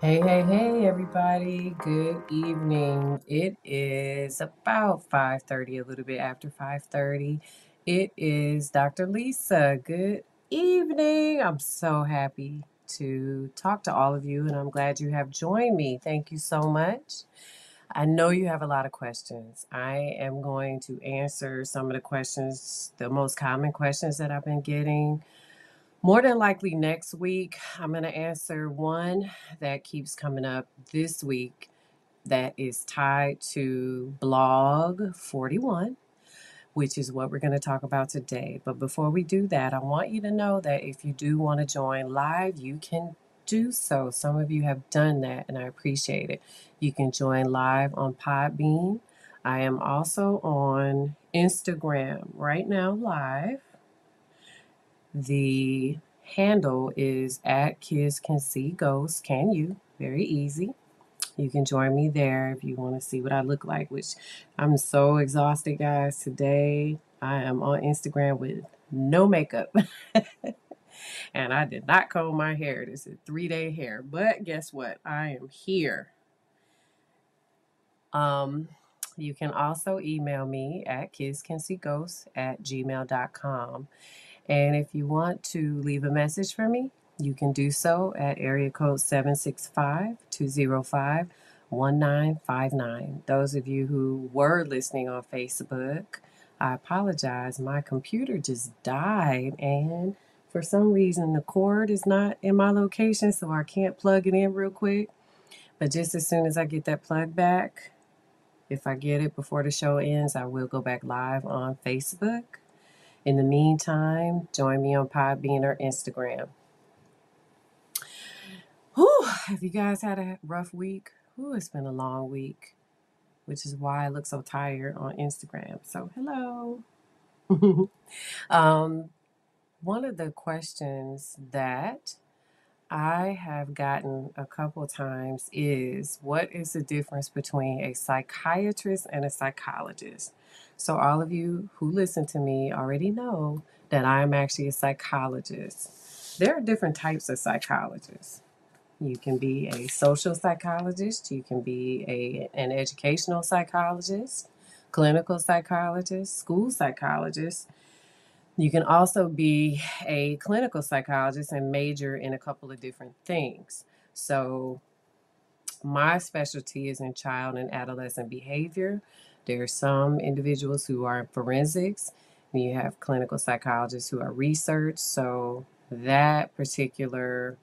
Hey, everybody. Good evening. It is about 5:30, a little bit after 5:30. It is Dr. Lisa. Good evening. I'm so happy to talk to all of you, and I'm glad you have joined me. Thank you so much. I know you have a lot of questions. I am going to answer some of the questions, the most common questions that I've been getting. More than likely next week, I'm going to answer one that keeps coming up this week that is tied to Blog 41, which is what we're going to talk about today. But before we do that, I want you to know that if you do want to join live, you can do so. Some of you have done that, and I appreciate it. You can join live on Podbean. I am also on Instagram right now, live. The handle is at Kids Can See Ghosts. Can you? Very easy. You can join me there if you want to see what I look like, which I'm so exhausted, guys. Today I am on Instagram with no makeup. And I did not comb my hair. This is 3-day hair. But guess what? I am here. Um, you can also email me at kidscanseeghosts@gmail.com. And if you want to leave a message for me, you can do so at area code 765-205-1959. Those of you who were listening on Facebook, I apologize. My computer just died, and for some reason, the cord is not in my location, so I can't plug it in real quick. But just as soon as I get that plug back, if I get it before the show ends, I will go back live on Facebook. In the meantime, join me on Podbean or Instagram. Whew, have you guys had a rough week? Whew, it's been a long week, which is why I look so tired on Instagram. So, hello. um, One of the questions that I have gotten a couple times is what is the difference between a psychiatrist and a psychologist? So, all of you who listen to me already know that I'm actually a psychologist. There are different types of psychologists. You can be a social psychologist, you can be an educational psychologist, clinical psychologist, school psychologist. You can also be a clinical psychologist and major in a couple of different things. So, my specialty is in child and adolescent behavior. There are some individuals who are in forensics, and you have clinical psychologists who are research. So, that particular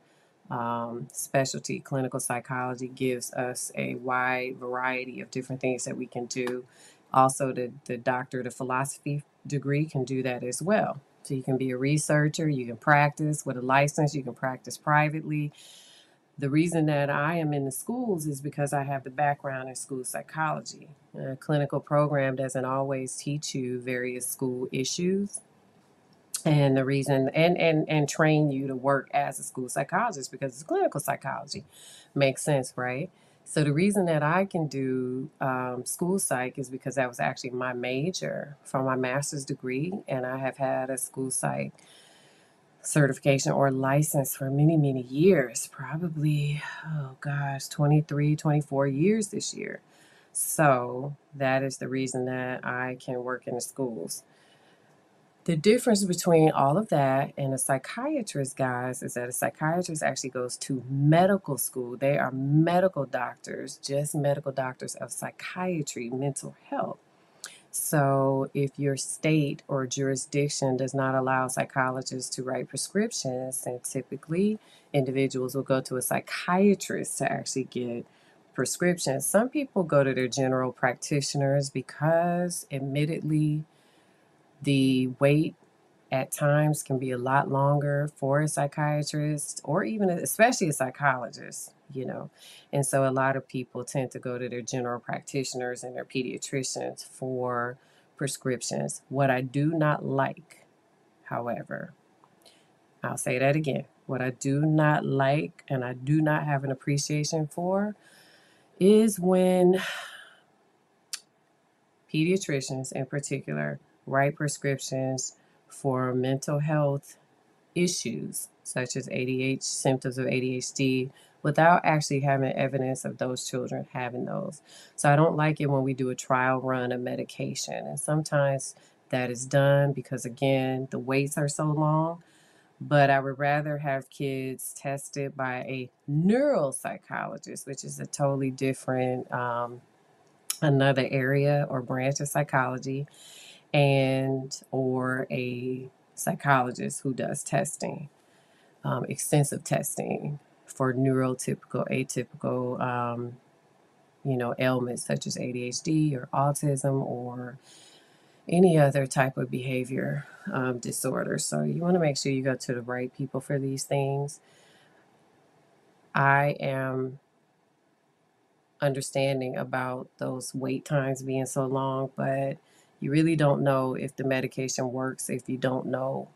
specialty, clinical psychology, gives us a wide variety of different things that we can do. Also, the doctorate of philosophy degree can do that as well. So you can be a researcher, you can practice with a license, you can practice privately. The reason that I am in the schools is because I have the background in school psychology. A clinical program doesn't always teach you various school issues, and the reason and train you to work as a school psychologist because it's clinical psychology. Makes sense, right? So the reason that I can do school psych is because that was actually my major for my master's degree, and I have had a school psych certification or license for many years, probably, oh gosh, 23, 24 years this year. So that is the reason that I can work in the schools. The difference between all of that and a psychiatrist, guys, is that a psychiatrist actually goes to medical school. They are medical doctors, just medical doctors of psychiatry, mental health. So if your state or jurisdiction does not allow psychologists to write prescriptions, then typically individuals will go to a psychiatrist to actually get prescriptions. Some people go to their general practitioners because, admittedly, the wait at times can be a lot longer for a psychiatrist or even especially a psychologist, you know. And so a lot of people tend to go to their general practitioners and their pediatricians for prescriptions. What I do not like, however, I'll say that again. What I do not like and I do not have an appreciation for is when pediatricians in particular write prescriptions for mental health issues such as ADHD, symptoms of ADHD, without actually having evidence of those children having those. So I don't like it when we do a trial run of medication. And sometimes that is done because, again, the waits are so long. But I would rather have kids tested by a neuropsychologist, which is a totally different, another area or branch of psychology, and or a psychologist who does testing, extensive testing for neurotypical, atypical, ailments such as ADHD or autism or any other type of behavior disorder. So you want to make sure you go to the right people for these things. I am understanding about those wait times being so long, but you really don't know if the medication works if you don't know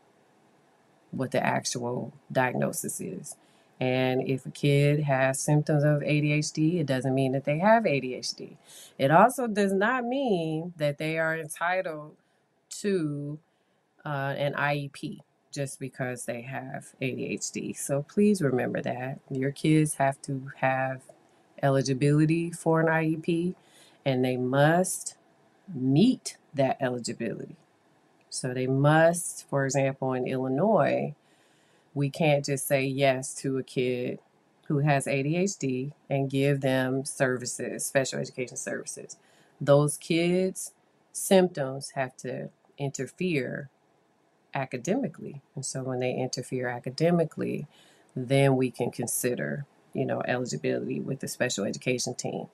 what the actual diagnosis is. And if a kid has symptoms of ADHD, it doesn't mean that they have ADHD. It also does not mean that they are entitled to an IEP just because they have ADHD. So please remember that your kids have to have eligibility for an IEP and they must meet that eligibility. So they must, for example, in Illinois, we can't just say yes to a kid who has ADHD and give them services, special education services. Those kids' symptoms have to interfere academically. And so when they interfere academically, then we can consider, eligibility with the special education team.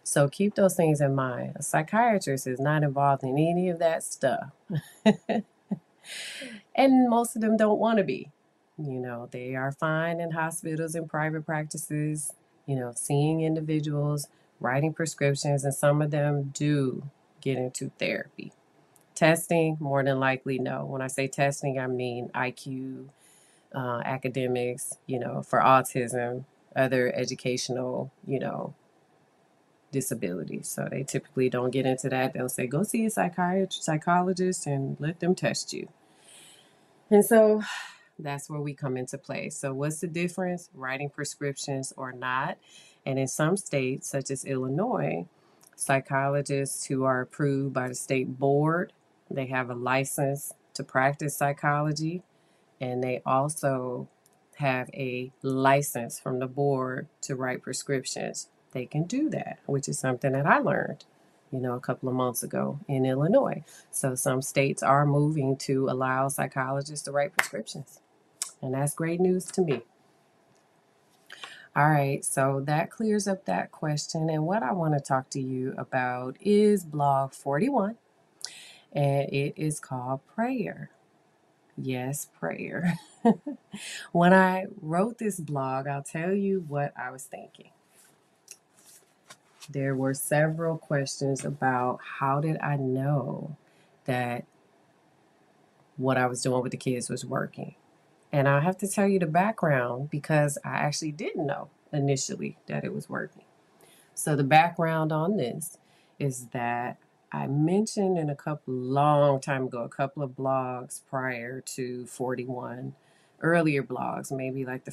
So keep those things in mind. A psychiatrist is not involved in any of that stuff. And most of them don't want to be. They are fine in hospitals and private practices, seeing individuals, writing prescriptions, and some of them do get into therapy. Testing, more than likely, no. When I say testing, I mean IQ, academics, for autism, other educational, disabilities. So they typically don't get into that. They'll say, go see a psychologist and let them test you. And so that's where we come into play. So what's the difference? Writing prescriptions or not. And in some states, such as Illinois, psychologists who are approved by the state board, they have a license to practice psychology, and they also have a license from the board to write prescriptions. They can do that, which is something that I learned, a couple of months ago in Illinois. So some states are moving to allow psychologists to write prescriptions. And that's great news to me. All right, so that clears up that question. And what I want to talk to you about is blog 41, and it is called Prayer. Yes, prayer. When I wrote this blog, I'll tell you what I was thinking. There were several questions about how did I know that what I was doing with the kids was working. And I have to tell you the background because I actually didn't know initially that it was working. So the background on this is that I mentioned in long time ago, a couple of blogs prior to 41, earlier blogs, maybe like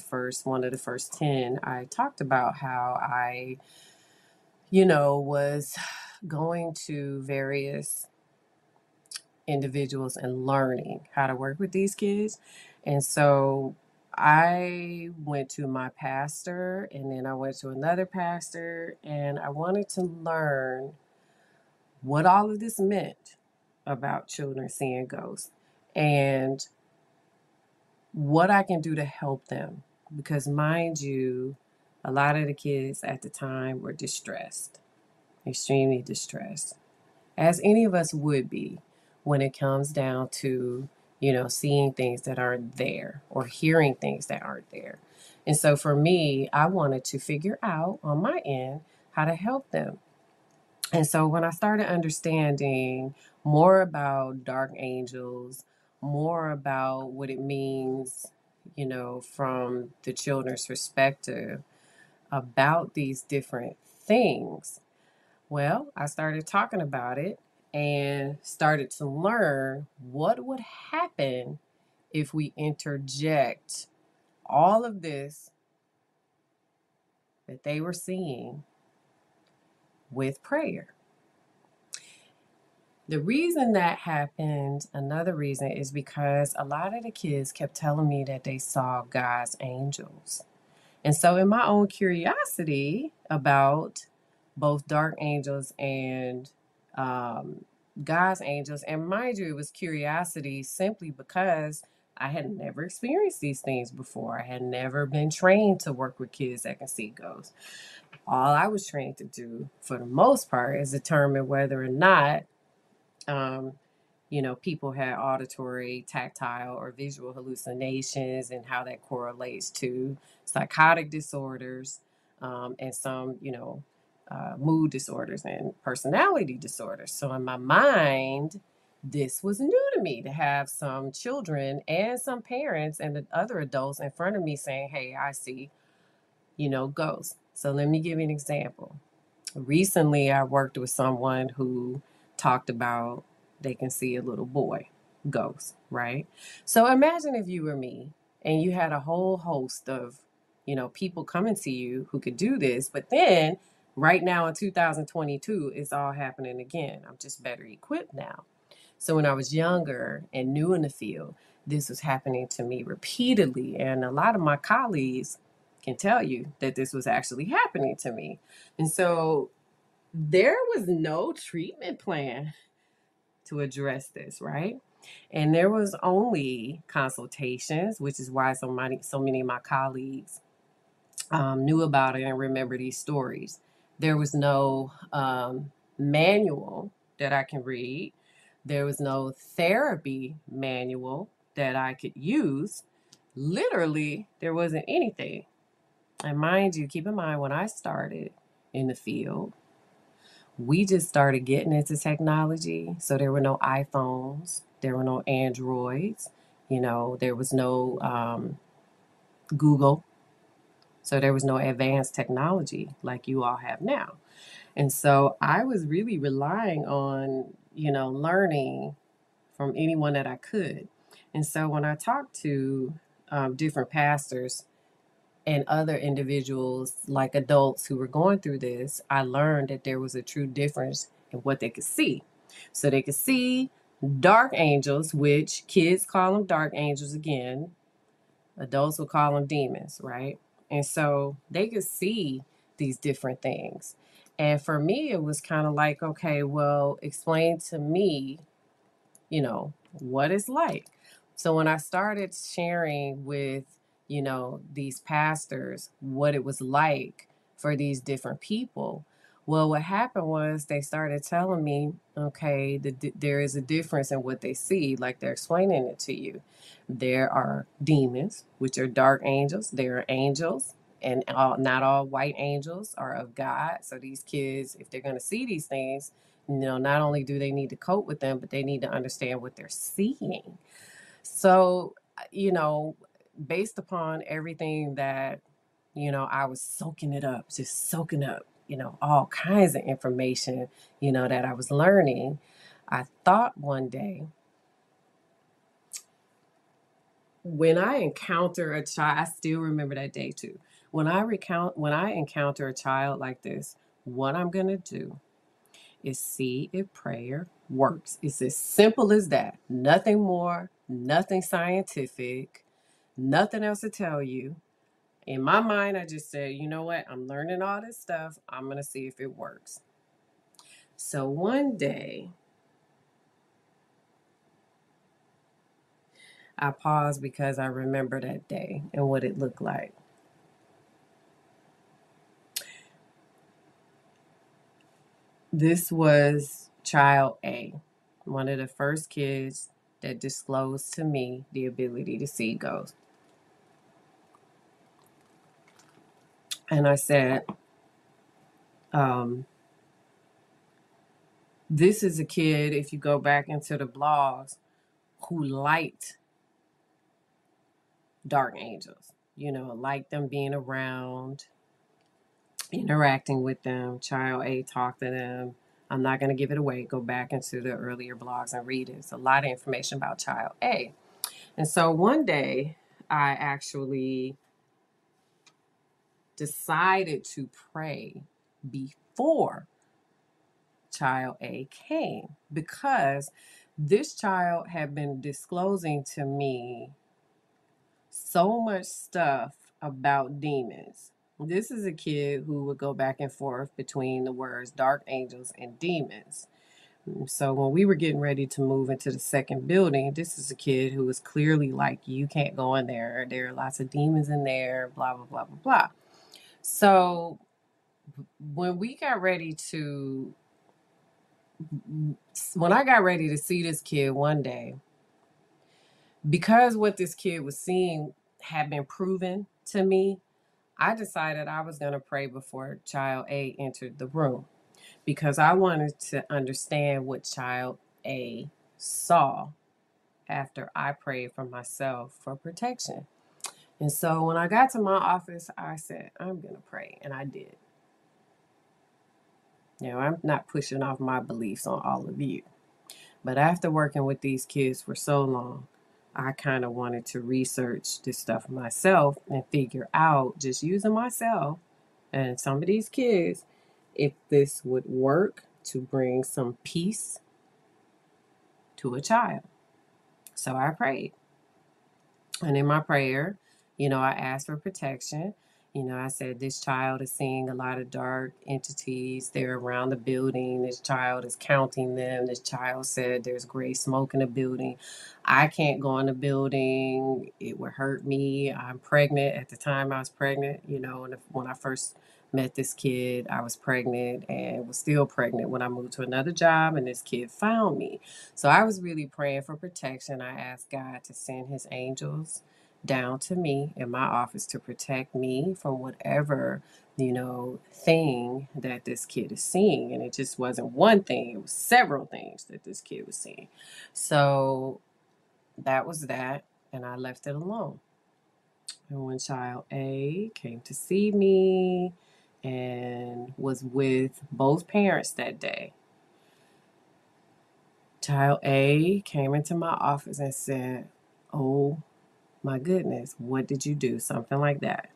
one of the first 10, I talked about how I, was going to various individuals and learning how to work with these kids. And so I went to my pastor and then I went to another pastor and I wanted to learn what all of this meant about children seeing ghosts and what I can do to help them. Because, mind you, a lot of the kids at the time were distressed, extremely distressed, as any of us would be when it comes down to, seeing things that aren't there or hearing things that aren't there. And so for me, I wanted to figure out on my end how to help them. And so when I started understanding more about dark angels, more about what it means, from the children's perspective about these different things, well, I started talking about it and started to learn what would happen if we interject all of this that they were seeing with prayer. The reason that happened, another reason, is because a lot of the kids kept telling me that they saw God's angels. And so, in my own curiosity about both dark angels and God's angels, and mind you, it was curiosity simply because I had never experienced these things before. I had never been trained to work with kids that can see ghosts. All I was trained to do, for the most part, is determine whether or not um, people had auditory, tactile, or visual hallucinations and how that correlates to psychotic disorders and some, mood disorders and personality disorders. So in my mind, this was new to me to have some children and some parents and the other adults in front of me saying, hey, I see, ghosts. So let me give you an example. Recently, I worked with someone who talked about they can see a little boy ghost, right? So imagine if you were me and you had a whole host of, people coming to you who could do this, but then right now in 2022, it's all happening again. I'm just better equipped now. So when I was younger and new in the field, this was happening to me repeatedly. And a lot of my colleagues can tell you that this was actually happening to me. And so there was no treatment plan to address this, right? And there was only consultations, which is why so many of my colleagues knew about it and remember these stories. There was no manual that I can read. There was no therapy manual that I could use. Literally, there wasn't anything. And mind you, keep in mind, when I started in the field, we just started getting into technology. So there were no iPhones, there were no Androids, there was no Google. So there was no advanced technology like you all have now. And so I was really relying on, learning from anyone that I could. And so when I talked to different pastors and other individuals, like adults who were going through this, I learned that there was a true difference in what they could see. So they could see dark angels, which kids call them dark angels again, adults will call them demons, right? And so they could see these different things. And for me, it was kind of like, okay, well, explain to me, what it's like. So when I started sharing with, these pastors what it was like for these different people, well, what happened was they started telling me, okay, there is a difference in what they see, like they're explaining it to you. There are demons, which are dark angels. There are angels, and not all white angels are of God. So these kids, if they're going to see these things, not only do they need to cope with them, but they need to understand what they're seeing. So, based upon everything that, I was soaking it up, just soaking up, all kinds of information, that I was learning. I thought one day, when I encounter a child, I still remember that day too. When I encounter a child like this, what I'm gonna do is see if prayer works. It's as simple as that. Nothing more, nothing scientific, nothing else to tell you. In my mind, I just said, you know what? I'm learning all this stuff. I'm going to see if it works. So one day, I paused because I remember that day and what it looked like. This was child A, one of the first kids that disclosed to me the ability to see ghosts. And I said, this is a kid, if you go back into the blogs, who liked dark angels, liked them being around, interacting with them. Child A talked to them. I'm not going to give it away. Go back into the earlier blogs and read it. It's a lot of information about child A. And so one day, I actually decided to pray before child A came, because this child had been disclosing to me so much stuff about demons. This is a kid who would go back and forth between the words dark angels and demons. So when we were getting ready to move into the second building, this is a kid who was clearly like, you can't go in there. There are lots of demons in there, blah, blah, blah, blah, blah. So when we got ready to, when I got ready to see this kid one day, because what this kid was seeing had been proven to me, I decided I was going to pray before child A entered the room, because I wanted to understand what child A saw after I prayed for myself for protection. And so when I got to my office, I said, I'm going to pray. And I did. You know, I'm not pushing off my beliefs on all of you. But after working with these kids for so long, I kind of wanted to research this stuff myself and figure out, just using myself and some of these kids, if this would work to bring some peace to a child. So I prayed. And in my prayer, you know, I asked for protection. You know, I said, this child is seeing a lot of dark entities. They're around the building. This child is counting them. This child said there's gray smoke in the building. I can't go in the building. It would hurt me. I'm pregnant. At the time I was pregnant, you know, and when I first met this kid, I was pregnant and was still pregnant when I moved to another job, and this kid found me. So I was really praying for protection. I asked God to send his angels down to me in my office to protect me from whatever, you know, thing that this kid is seeing. And it just wasn't one thing, it was several things that this kid was seeing. So that was that, and I left it alone. And when child A came to see me and was with both parents that day, child A came into my office and said, "Oh my goodness, what did you do?" Something like that.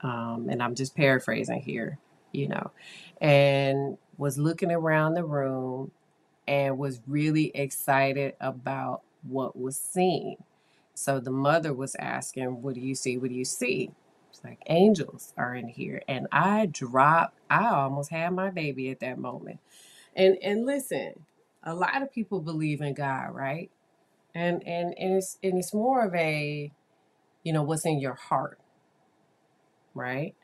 And I'm just paraphrasing here, you know, and was looking around the room and was really excited about what was seen. So the mother was asking, "What do you see? What do you see?" It's like, "Angels are in here." And I dropped, I almost had my baby at that moment. And listen, a lot of people believe in God, right? And it's more of a, you know, what's in your heart, right?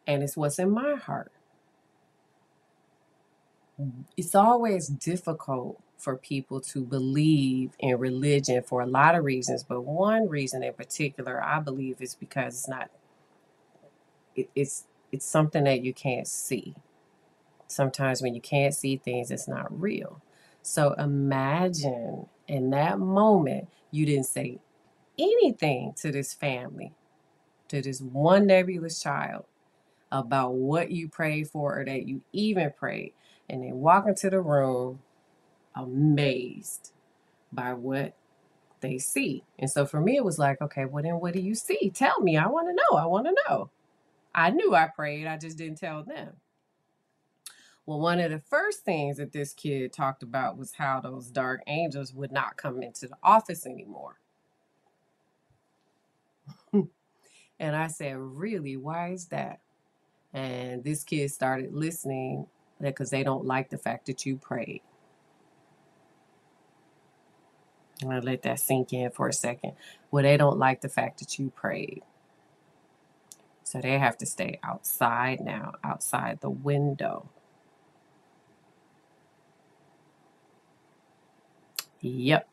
And it's what's in my heart. It's always difficult for people to believe in religion for a lot of reasons, but one reason in particular I believe is because it's not, it's something that you can't see. Sometimes when you can't see things, it's not real. So imagine in that moment you didn't say anything to this family, to this one nebulous child, about what you prayed for or that you even prayed, and then walk into the room amazed by what they see. And so for me, it was like, okay, well, then what do you see? Tell me. I want to know. I want to know. I knew I prayed, I just didn't tell them. Well, one of the first things that this kid talked about was how those dark angels would not come into the office anymore. And I said, really? Why is that? And this kid started listening because they don't like the fact that you prayed. I'm going to let that sink in for a second. Well, they don't like the fact that you prayed. So they have to stay outside now, outside the window. Yep.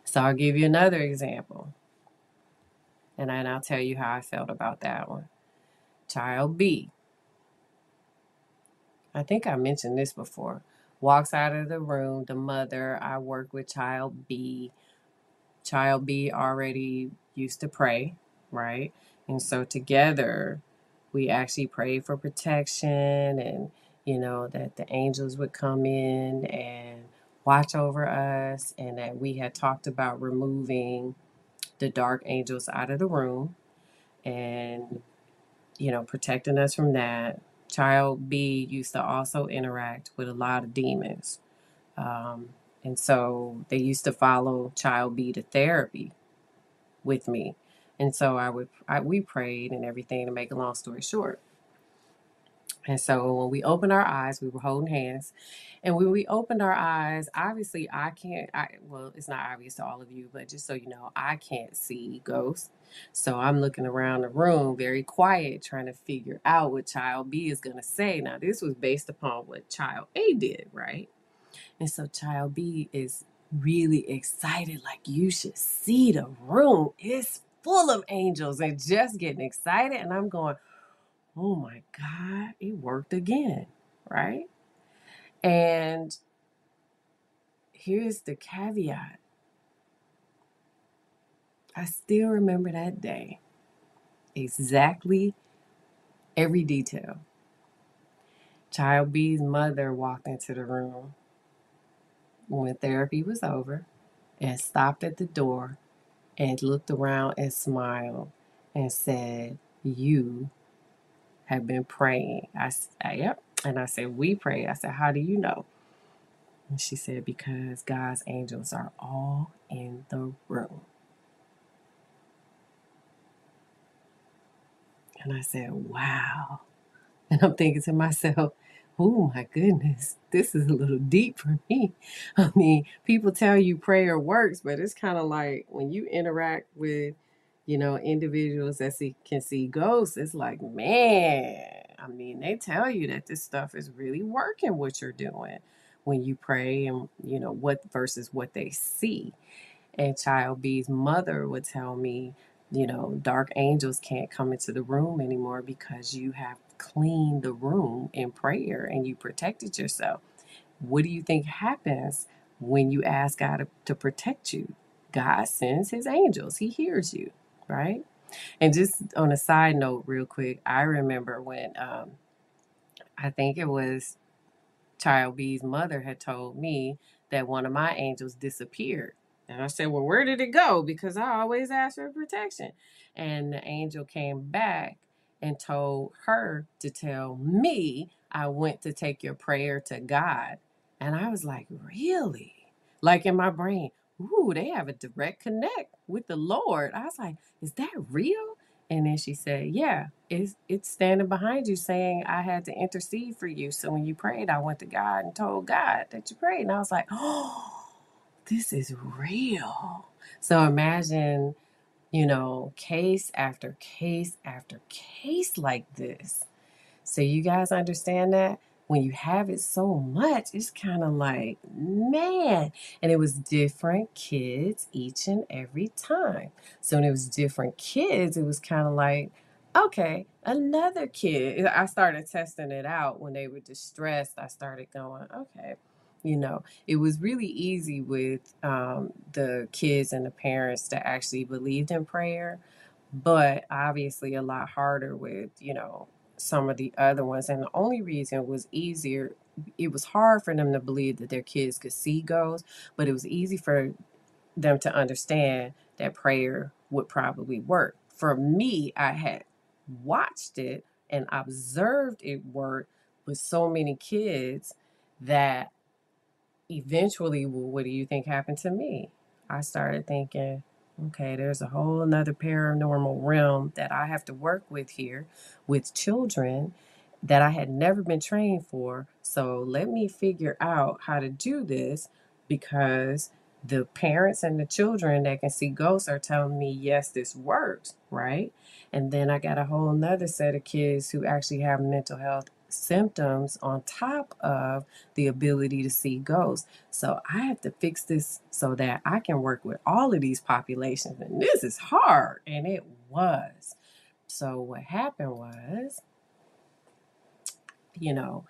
So I'll give you another example. And then I'll tell you how I felt about that one. Child B, I think I mentioned this before, walks out of the room. The mother, I work with child B. Child B already used to pray, right? And so together we actually prayed for protection, and, you know, that the angels would come in and watch over us, and that we had talked about removing the dark angels out of the room and, protecting us from that. Child B used to also interact with a lot of demons. Um, and so they used to follow child B to therapy with me. And so we prayed and everything, to make a long story short. And so when we opened our eyes, we were holding hands. And when we opened our eyes, obviously well, it's not obvious to all of you, but just so you know, I can't see ghosts. So I'm looking around the room very quiet, trying to figure out what child B is going to say. Now, this was based upon what child A did, right? And so child B is really excited, like, you should see the room. It's full of angels, and just getting excited. And I'm going, oh my God, it worked again, right? And here's the caveat. I still remember that day, exactly every detail. Child B's mother walked into the room when therapy was over and stopped at the door and looked around and smiled and said, "You have been praying." I said, "Yep." And I said, "We prayed." I said, "How do you know?" And she said, "Because God's angels are all in the room." And I said, "Wow." And I'm thinking to myself, oh my goodness, this is a little deep for me. I mean, people tell you prayer works, but it's kind of like when you interact with, individuals that can see ghosts, it's like, man, I mean, they tell you that this stuff is really working, what you're doing when you pray, and, what versus what they see. And child B's mother would tell me, dark angels can't come into the room anymore because you have cleaned the room in prayer and you protected yourself. What do you think happens when you ask God to protect you? God sends his angels, he hears you, right? And just on a side note, real quick, I remember when I think it was child B's mother had told me that one of my angels disappeared. And I said, "Well, where did it go?" Because I always ask for protection. And the angel came back and told her to tell me I went to take your prayer to God. And I was like, really? Like in my brain, ooh, they have a direct connect with the Lord. I was like, is that real? And then she said, "Yeah, it's standing behind you saying I had to intercede for you. So when you prayed, I went to God and told God that you prayed." And I was like, oh, this is real. So imagine, case after case after case like this. So you guys understand that? When you have it so much, it's kind of like, man. And it was different kids each and every time. So when it was different kids, it was kind of like, okay, another kid. I started testing it out when they were distressed. I started going, okay. It was really easy with the kids and the parents that actually believed in prayer, but obviously a lot harder with, some of the other ones. And the only reason it was easier, it was hard for them to believe that their kids could see ghosts, but it was easy for them to understand that prayer would probably work. For me, I had watched it and observed it work with so many kids that eventually, well, what do you think happened to me? I started thinking, okay, there's a whole another paranormal realm that I have to work with here with children that I had never been trained for. So let me figure out how to do this, because the parents and the children that can see ghosts are telling me, yes, this works, right? And then I got a whole nother set of kids who actually have mental health symptoms on top of the ability to see ghosts. So I have to fix this so that I can work with all of these populations. And this is hard. And it was. So what happened was, you know,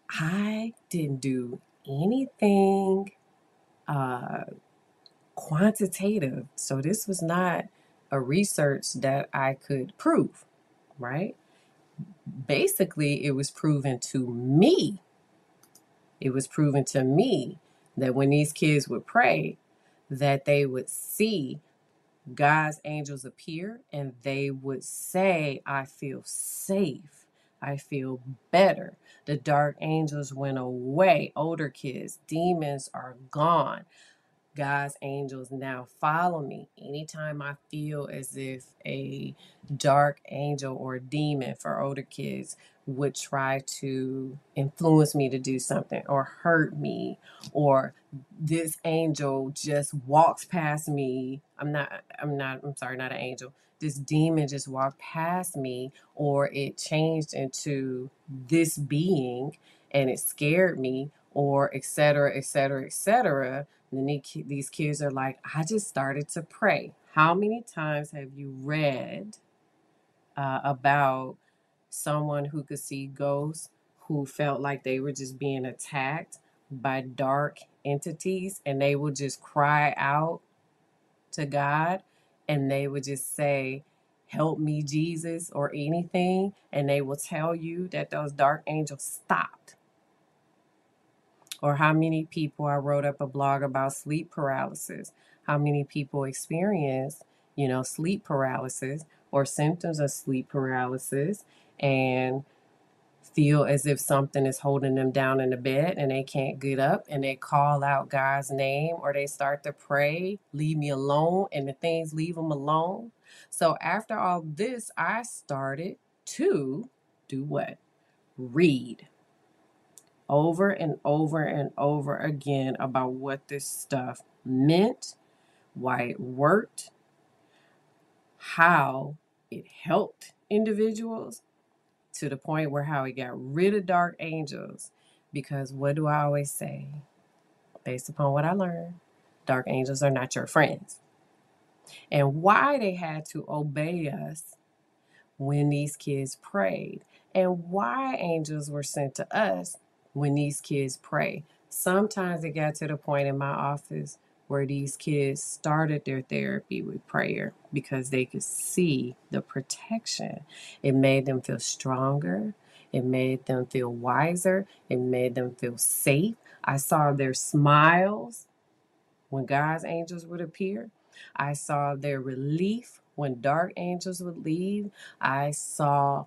I didn't do anything uh, quantitative. So this was not a research that I could prove, right? Basically, it was proven to me. It was proven to me that when these kids would pray, that they would see God's angels appear and they would say, I feel safe. I feel better. The dark angels went away. Older kids, demons are gone. God's angels now follow me. Anytime I feel as if a dark angel or demon for older kids would try to influence me to do something or hurt me, or this angel just walks past me. I'm sorry, not an angel. This demon just walked past me, or it changed into this being and it scared me, or etc., etc., etc. And then these kids are like, I just started to pray. How many times have you read about someone who could see ghosts, who felt like they were just being attacked by dark entities, and they would just cry out to God and they would just say, help me, Jesus, or anything, and they will tell you that those dark angels stopped? Or how many people, I wrote up a blog about sleep paralysis, how many people experience, sleep paralysis or symptoms of sleep paralysis and feel as if something is holding them down in the bed and they can't get up, and they call out God's name or they start to pray, leave me alone, and the things leave them alone. So after all this, I started to do what? Read over and over and over again about what this stuff meant, why it worked, how it helped individuals, to the point where how it got rid of dark angels. Because what do I always say? Based upon what I learned, dark angels are not your friends. And why they had to obey us when these kids prayed, and why angels were sent to us when these kids pray. Sometimes it got to the point in my office where these kids started their therapy with prayer because they could see the protection. It made them feel stronger. It made them feel wiser. It made them feel safe. I saw their smiles when God's angels would appear. I saw their relief when dark angels would leave. I saw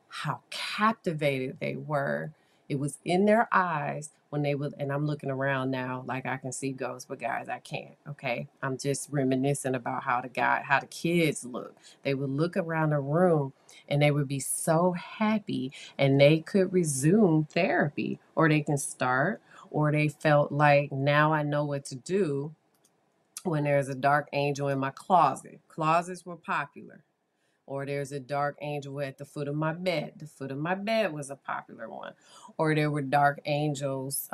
how captivated they were. It was in their eyes when they would, and I'm looking around now like I can see ghosts, but guys, I can't. Okay, I'm just reminiscing about how the kids look. They would look around the room and they would be so happy, and they could resume therapy, or they can start, or they felt like, now I know what to do when there's a dark angel in my closet. Closets were popular. Or there's a dark angel at the foot of my bed. The foot of my bed was a popular one. Or there were dark angels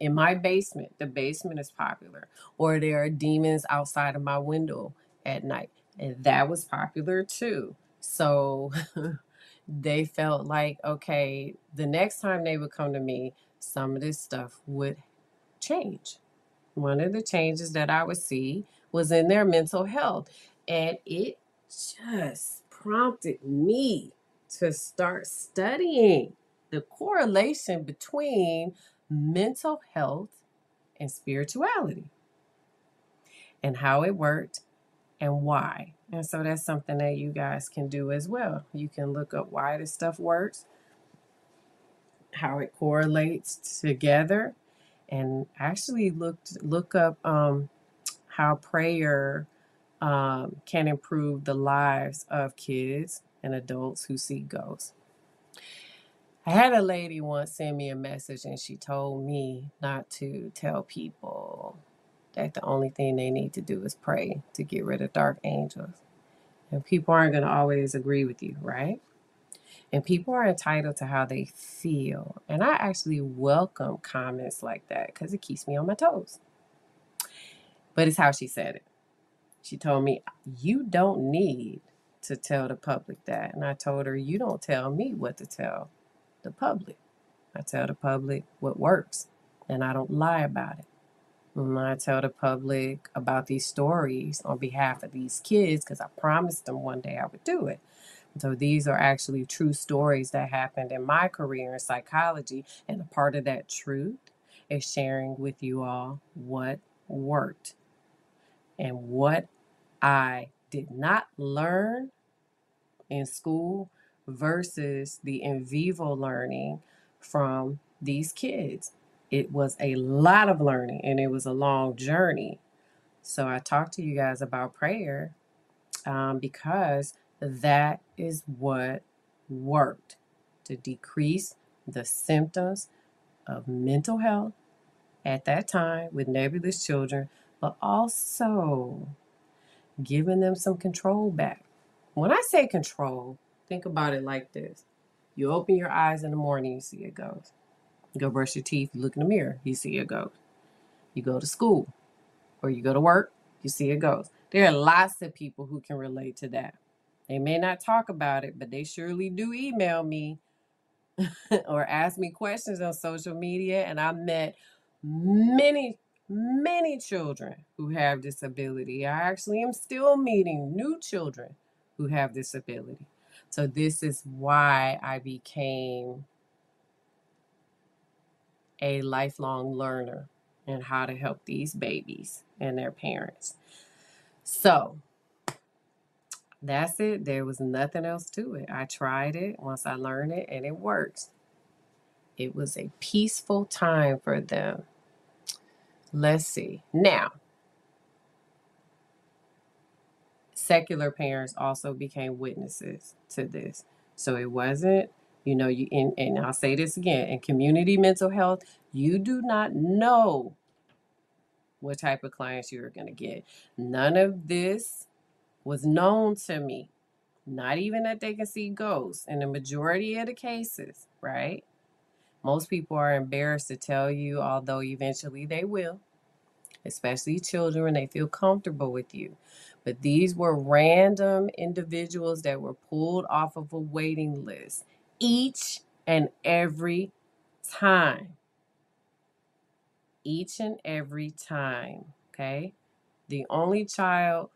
in my basement. The basement is popular. Or there are demons outside of my window at night. And that was popular too. So they felt like, okay, the next time they would come to me, some of this stuff would change. One of the changes that I would see was in their mental health. And it just prompted me to start studying the correlation between mental health and spirituality, and how it worked and why. And so that's something that you guys can do as well. You can look up why this stuff works, how it correlates together, and actually look up how prayer can improve the lives of kids and adults who see ghosts. I had a lady once send me a message, and she told me not to tell people that the only thing they need to do is pray to get rid of dark angels. And people aren't going to always agree with you, right? And people are entitled to how they feel. And I actually welcome comments like that because it keeps me on my toes. But it's how she said it. She told me, you don't need to tell the public that. And I told her, you don't tell me what to tell the public. I tell the public what works, and I don't lie about it. And I tell the public about these stories on behalf of these kids because I promised them one day I would do it. So these are actually true stories that happened in my career in psychology, and a part of that truth is sharing with you all what worked and what I did not learn in school versus the in vivo learning from these kids. It was a lot of learning and it was a long journey. So I talked to you guys about prayer because that is what worked to decrease the symptoms of mental health at that time with nebulous children, but also giving them some control back. When I say control, think about it like this. You open your eyes in the morning, you see a ghost. You go brush your teeth, you look in the mirror, you see a ghost. You go to school or you go to work, you see a ghost. There are lots of people who can relate to that. They may not talk about it, but they surely do email me or ask me questions on social media. And I met many children who have disability. I actually am still meeting new children who have disability. So this is why I became a lifelong learner in how to help these babies and their parents. So that's it. There was nothing else to it. I tried it once I learned it and it works. It was a peaceful time for them. Let's see. Now, secular parents also became witnesses to this. So it wasn't, and I'll say this again, in community mental health, you do not know what type of clients you're going to get. None of this was known to me. Not even that they can see ghosts in the majority of the cases, right? Most people are embarrassed to tell you, although eventually they will, especially children when they feel comfortable with you. But these were random individuals that were pulled off of a waiting list each and every time. Each and every time, okay? The only child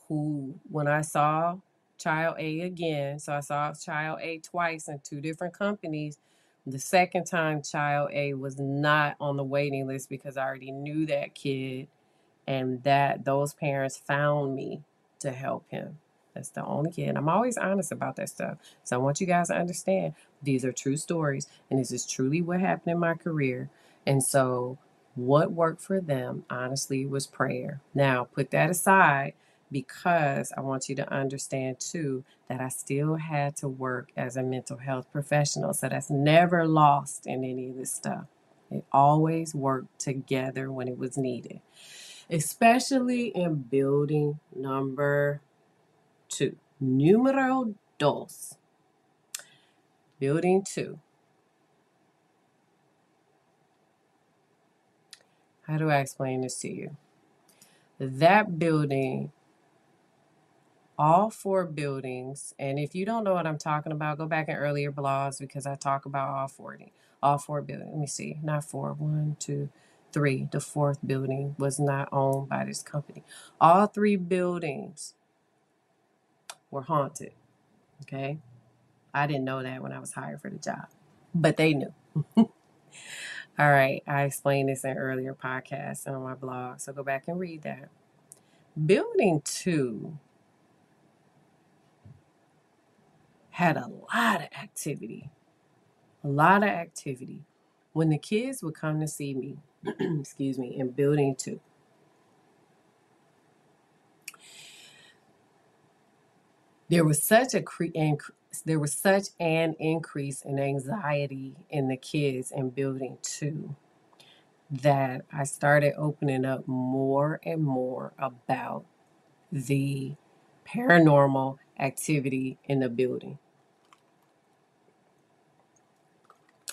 who, when I saw child A again, so I saw child A twice in two different companies. The second time, child A was not on the waiting list because I already knew that kid, and that those parents found me to help him. That's the only kid. I'm always honest about that stuff. So I want you guys to understand these are true stories, and this is truly what happened in my career. And so what worked for them, honestly, was prayer. Now, put that aside because I want you to understand too that I still had to work as a mental health professional. So that's never lost in any of this stuff. It always worked together when it was needed, especially in building number 2. Numero dos. Building 2. How do I explain this to you? That building, all 4 buildings, and if you don't know what I'm talking about, go back in earlier blogs because I talk about all 4 buildings. Let me see, not 4, 1, 2, 3. The 4th building was not owned by this company. All 3 buildings were haunted, okay? I didn't know that when I was hired for the job, but they knew. All right, I explained this in earlier podcasts and on my blog, so go back and read that. Building 2 had a lot of activity. When the kids would come to see me, excuse me, in building 2, there was such an increase in anxiety in the kids in building 2 that I started opening up more and more about the paranormal activity in the building.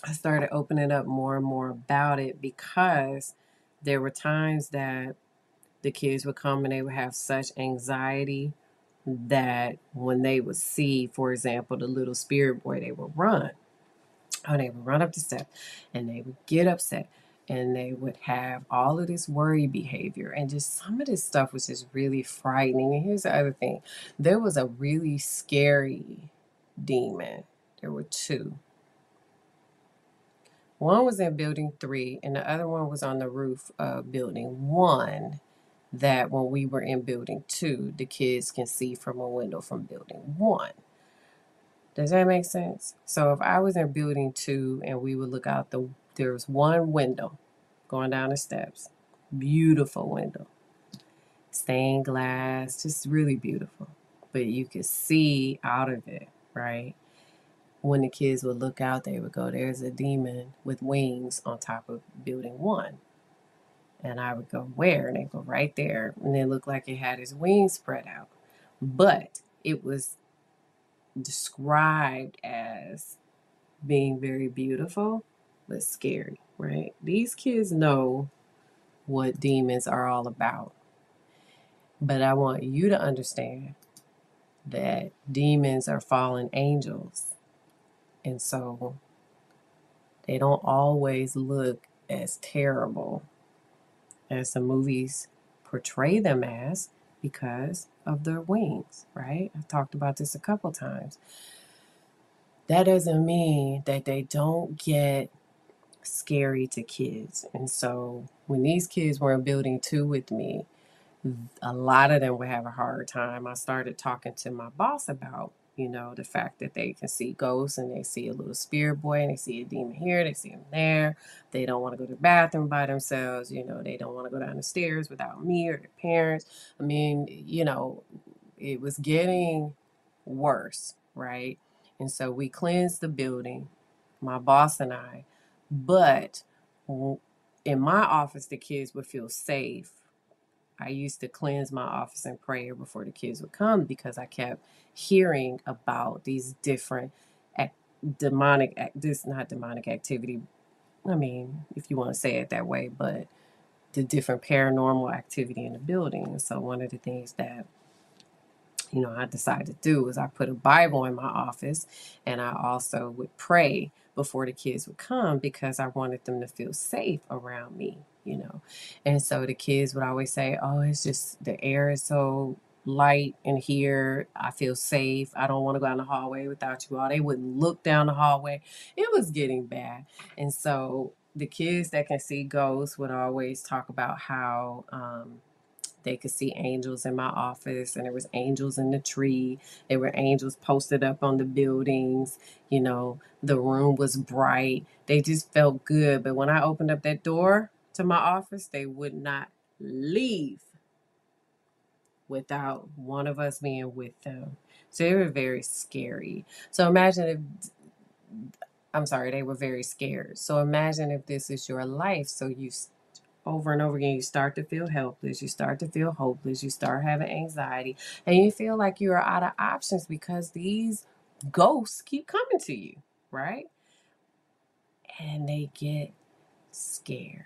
I started opening up more and more about it because there were times that the kids would come and they would have such anxiety that when they would see, for example, the little spirit boy, they would run. Oh, they would run up the steps and they would get upset and they would have all of this worry behavior, and just some of this stuff was just really frightening. And here's the other thing. There was a really scary demon. There were 2. One was in building 3 and the other one was on the roof of building 1. that when we were in building 2, the kids can see from a window from building 1. Does that make sense? So if I was in building 2 and we would look out there was one window going down the steps, beautiful window, stained glass, just really beautiful. But you could see out of it, right? When the kids would look out, they would go, there's a demon with wings on top of building 1. And I would go, where? And they'd go, right there. And it looked like it had its wings spread out. But it was described as being very beautiful, but scary, right? These kids know what demons are all about. But I want you to understand that demons are fallen angels. And so they don't always look as terrible as the movies portray them as because of their wings, right? I've talked about this a couple times. That doesn't mean that they don't get scary to kids. And so when these kids were in building 2 with me, a lot of them would have a hard time. I started talking to my boss about, the fact that they can see ghosts and they see a little spirit boy and they see a demon here, they see him there. They don't want to go to the bathroom by themselves. They don't want to go down the stairs without me or their parents. I mean, it was getting worse, right? And so we cleansed the building, my boss and I. But in my office, the kids would feel safe. I used to cleanse my office in prayer before the kids would come because I kept hearing about these different not demonic activity. I mean, if you want to say it that way, but the different paranormal activity in the building. And so one of the things that I decided to do was I put a Bible in my office, and I also would pray before the kids would come because I wanted them to feel safe around me. And so the kids would always say, oh, it's just the air is so light in here. I feel safe. I don't want to go down the hallway without you all. They wouldn't look down the hallway. It was getting bad. And so the kids that can see ghosts would always talk about how they could see angels in my office, and there was angels in the tree. There were angels posted up on the buildings. The room was bright. They just felt good. But when I opened up that door to my office, they would not leave without one of us being with them. So they were very scary. So imagine if, I'm sorry, they were very scared. So imagine if this is your life. So you over and over again, you start to feel helpless, you start to feel hopeless, you start having anxiety, and you feel like you are out of options because these ghosts keep coming to you, right? And they get scared.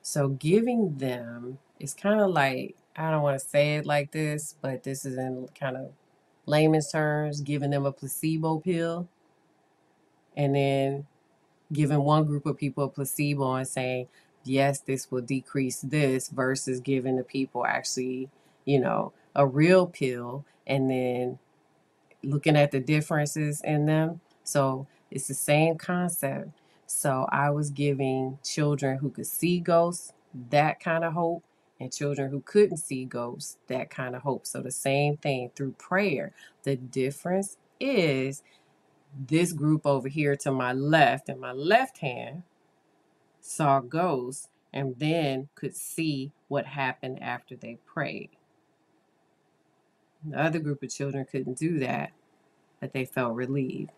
So giving them is kind of like, I don't want to say it like this, but this is in kind of layman's terms, giving them a placebo pill and then giving one group of people a placebo and saying, yes, this will decrease this, versus giving the people actually, a real pill and then looking at the differences in them. So it's the same concept. So I was giving children who could see ghosts that kind of hope, and children who couldn't see ghosts that kind of hope. So the same thing through prayer. The difference is this group over here to my left, in my left hand, saw ghosts and then could see what happened after they prayed. The other group of children couldn't do that, but they felt relieved.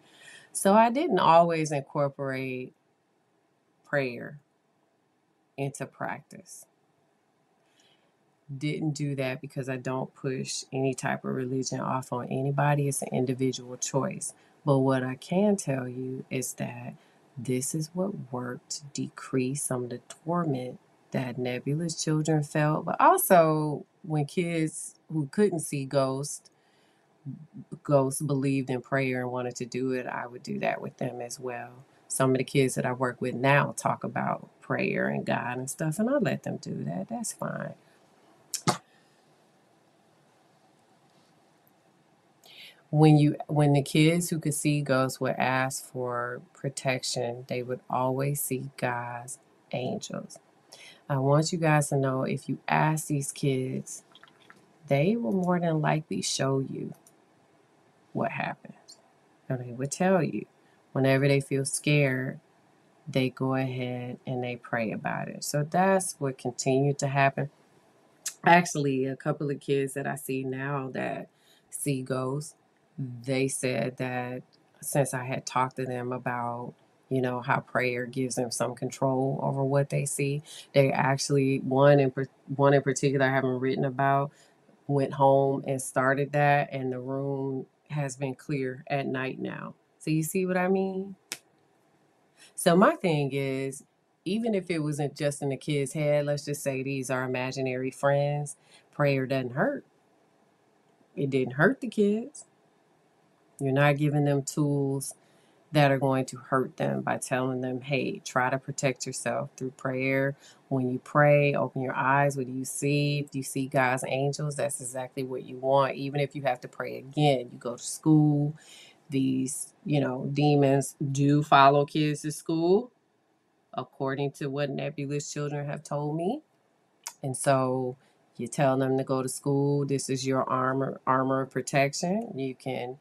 So I didn't always incorporate prayer into practice. Didn't do that because I don't push any type of religion off on anybody. It's an individual choice. But what I can tell you is that this is what worked to decrease some of the torment that Nebula's children felt. But also, when kids who couldn't see ghosts believed in prayer and wanted to do it, I would do that with them as well. Some of the kids that I work with now talk about prayer and God and stuff, and I let them do that. That's fine. When the kids who could see ghosts would ask for protection, they would always see God's angels. I want you guys to know if you ask these kids, they will more than likely show you what happens. And they would tell you whenever they feel scared, they go ahead and they pray about it. So that's what continued to happen. Actually, a couple of kids that I see now that see ghosts, they said that since I had talked to them about, how prayer gives them some control over what they see, they actually one in particular I haven't written about went home and started that, and the room has been clear at night now. So you see what I mean? So my thing is, even if it wasn't just in the kid's head, let's just say these are imaginary friends, prayer doesn't hurt. It didn't hurt the kids. You're not giving them tools that are going to hurt them by telling them, hey, try to protect yourself through prayer. When you pray, open your eyes. What do you see? If you see God's angels, that's exactly what you want. Even if you have to pray again, you go to school. These, demons do follow kids to school, according to what nebulous children have told me. And so you tell them to go to school. This is your armor of protection. You can,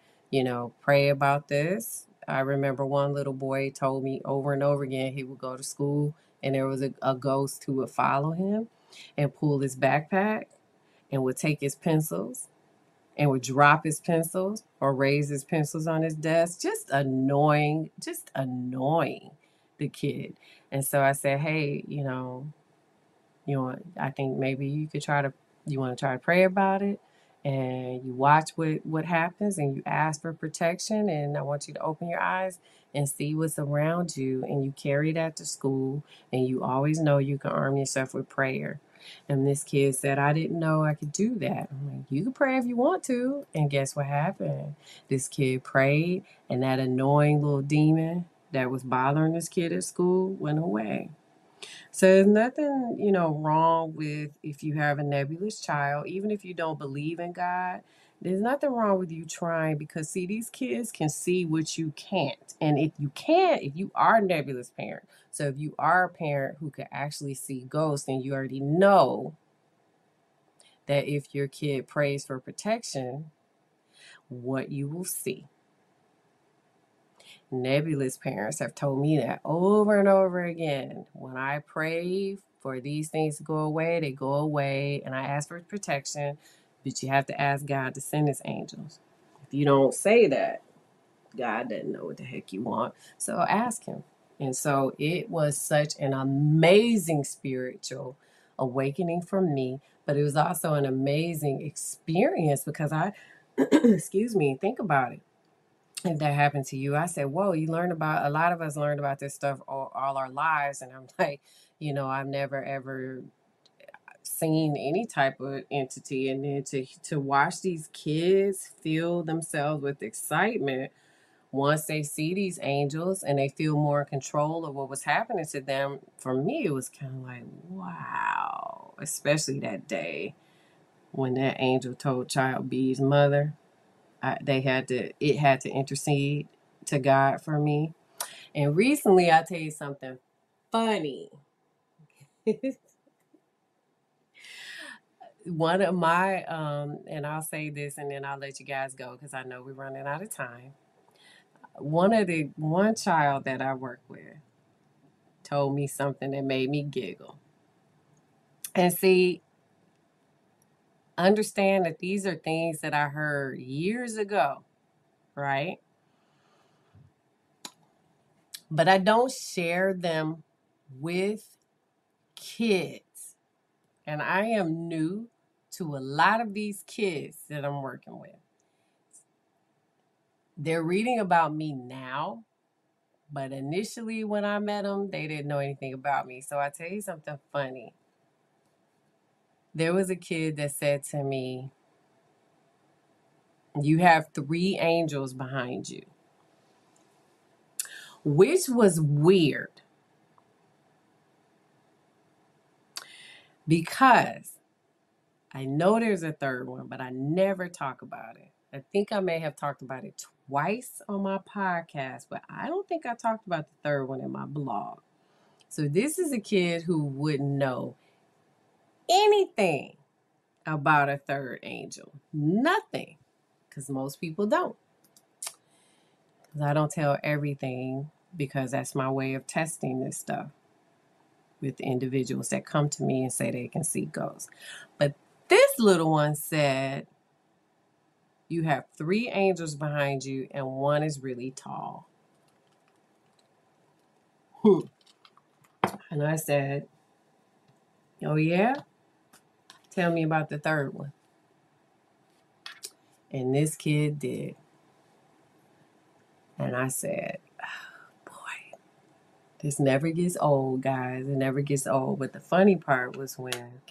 pray about this. I remember one little boy told me over and over again he would go to school and there was a ghost who would follow him and pull his backpack and would take his pencils and would drop his pencils or raise his pencils on his desk. Just annoying the kid. And so I said, hey, I think maybe you want to try to pray about it, and you watch what happens, and you ask for protection, and I want you to open your eyes and see what's around you, and you carry that to school, and you always know you can arm yourself with prayer. And this kid said, I didn't know I could do that. I'm like, you can pray if you want to. And guess what happened? This kid prayed, and that annoying little demon that was bothering this kid at school went away. So there's nothing, wrong with if you have a nebulous child, even if you don't believe in God, there's nothing wrong with you trying, because see, these kids can see what you can't. And if you are a nebulous parent, so if you are a parent who can actually see ghosts, then you already know that if your kid prays for protection, what you will see. Nebulous parents have told me that over and over again. When I pray for these things to go away, they go away, and I ask for protection, but you have to ask God to send his angels. If you don't say that, God doesn't know what the heck you want, so ask him. And so it was such an amazing spiritual awakening for me, but it was also an amazing experience because excuse me, think about it, if that happened to you. I said, whoa, a lot of us learned about this stuff all our lives. And I'm like, I've never ever seen any type of entity. And then to watch these kids feel themselves with excitement once they see these angels and they feel more in control of what was happening to them, for me, it was kind of like, wow, especially that day when that angel told Child B's mother. It had to intercede to God for me. And recently, I'll tell you something funny. One of my, and I'll say this and then I'll let you guys go because I know we're running out of time. One child that I work with told me something that made me giggle. And see, understand that these are things that I heard years ago, right? But I don't share them with kids. And I am new to a lot of these kids that I'm working with. They're reading about me now, but initially when I met them, they didn't know anything about me. So I tell you something funny. There was a kid that said to me, you have 3 angels behind you, which was weird because I know there's a third one, but I never talk about it. I think I may have talked about it twice on my podcast, but I don't think I talked about the third one in my blog. So this is a kid who wouldn't know anything about a third angel. Nothing. Because most people don't. Because I don't tell everything, because that's my way of testing this stuff with individuals that come to me and say they can see ghosts. But this little one said, you have 3 angels behind you and one is really tall. And I said, oh yeah? Tell me about the third one. And this kid did. And I said, oh, boy, this never gets old, guys. It never gets old. But the funny part was when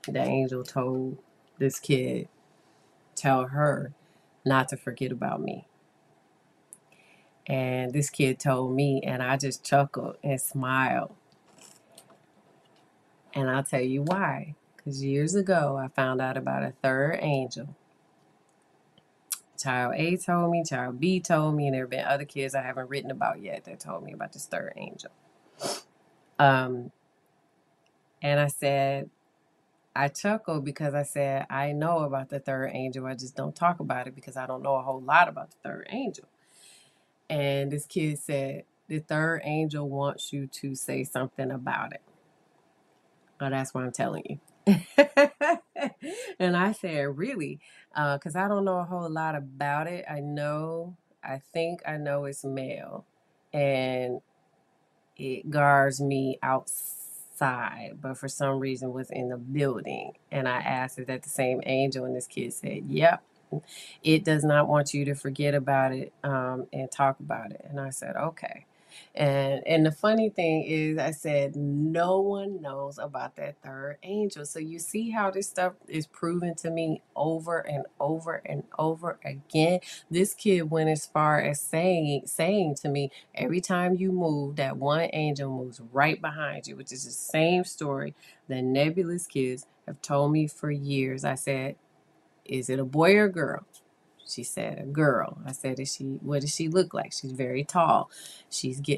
the angel told this kid, tell her not to forget about me. And this kid told me, and I just chuckled and smiled. And I'll tell you why. Because years ago, I found out about a third angel. Child A told me, child B told me, and there have been other kids I haven't written about yet that told me about this third angel. And I said, I chuckled because I said, I know about the third angel. I just don't talk about it because I don't know a whole lot about the third angel. And this kid said, the third angel wants you to say something about it. Oh, that's what I'm telling you. And I said, really? Because I don't know a whole lot about it. I think I know it's male. And it guards me outside, but for some reason was in the building. And I asked, is that the same angel? And this kid said, yep. It does not want you to forget about it and talk about it. And I said, okay. And the funny thing is, I said, no one knows about that third angel. So you see how this stuff is proven to me over and over and over again. This kid went as far as saying to me, every time you move, that one angel moves right behind you, which is the same story that nebulous kids have told me for years. I said, is it a boy or a girl? She said, a girl. I said, what does she look like? She's very tall.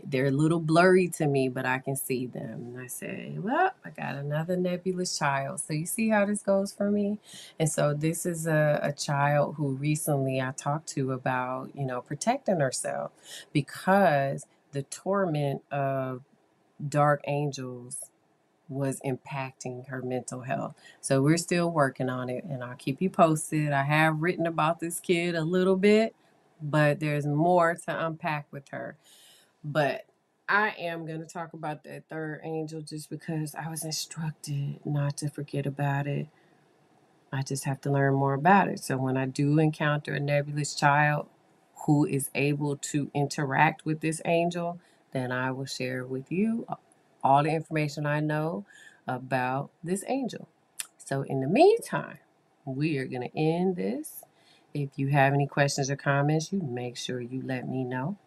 They're a little blurry to me, but I can see them. And I said, well, I got another nebulous child. So you see how this goes for me? And so this is a child who recently I talked to about, protecting herself because the torment of dark angels was impacting her mental health. So we're still working on it, and I'll keep you posted. I have written about this kid a little bit, but there's more to unpack with her. But I am going to talk about that third angel just because I was instructed not to forget about it. I just have to learn more about it. So when I do encounter a nebulous child who is able to interact with this angel, then I will share with you all the information I know about this angel. So in the meantime, we are going to end this. If you have any questions or comments, you make sure you let me know.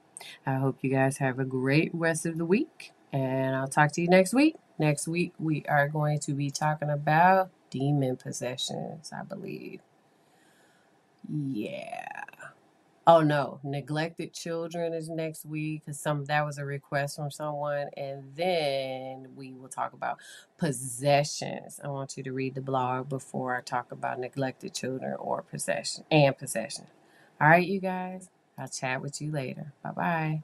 I hope you guys have a great rest of the week, and I'll talk to you next week. Next week, we are going to be talking about demon possessions, I believe. Yeah. Oh no, neglected children is next week because that was a request from someone, and then we will talk about possessions. I want you to read the blog before I talk about neglected children or possession. All right, you guys. I'll chat with you later. Bye bye.